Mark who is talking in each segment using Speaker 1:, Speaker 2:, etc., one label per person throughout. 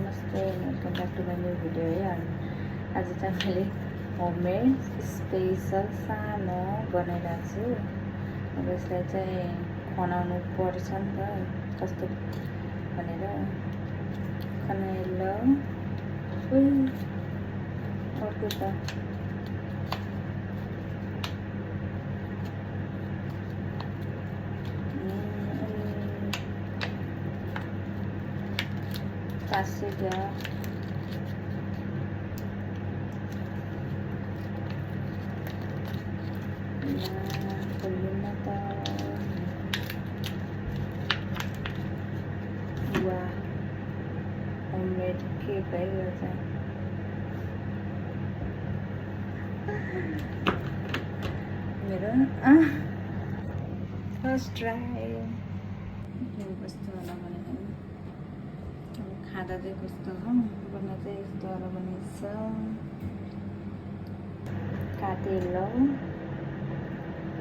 Speaker 1: नमस्ते, welcome back to my new video है। आज चाहिँ मैले होममेड स्पेसल सानो बनाइरहेको छु। अब यसलाई चाहिँ खनाउनु पर्छ नि त, कस्तो भनेर खनाएर अर्को त Passeja kelima dua homemade cake है यो चाहिँ मेरो फर्स्ट ट्राई कस्तो होला भनेर खाँदा चाहिँ कस्तो हो, बना चाहिँ यस्तो वाला बनिन्छ। काटेर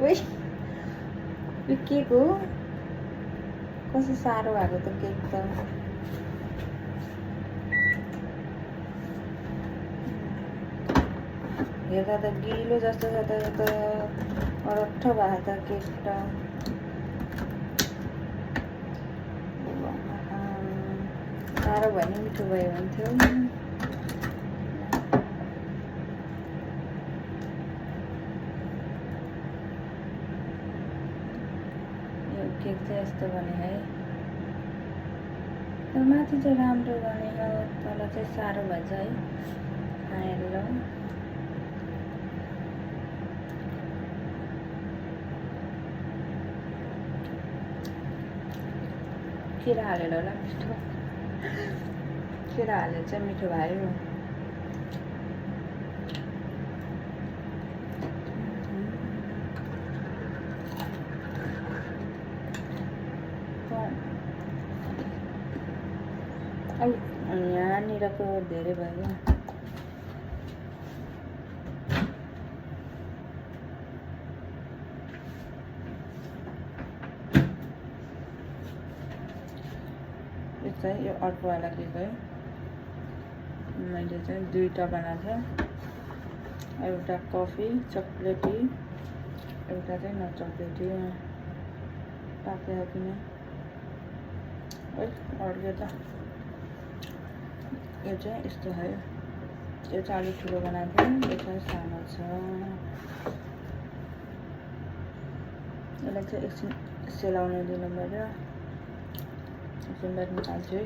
Speaker 1: उही यो केक हो, कस्तो साह्रो भएको त केक त। हेर्दा त गिलो जस्तो छ त अरट्ठ भएको त केक त। साह्रो भयो नि, मिठो भयो हुन्थ्यो। यो केक चाहिँ यस्तो बने है, तर माथि चाहिँ राम्रो बने हो, तल चाहिँ साह्रो भएछ है खाएर। केरा हालेर होला मिठो, केरा हालेर चाहिँ मिठो भयो। यहाँनिरको धेरै भयो। यो चाहिँ यो अर्कोवाला केक है, मैले चाहिँ दुईवटा बनाएको छ। एउटा कफी चक्लेटी, एउटा चाहिँ नचक्लेटी। पाक्यो किन अर्को त यो चाहिँ यस्तो है, यो चाहिँ अलिक ठुलो बनाएको थियो, यो चाहिँ सानो छ। यसलाई चाहिँ एकछिन सेलाउन दिनु पऱ्यो, एकछिन बाद निकाल्छु है।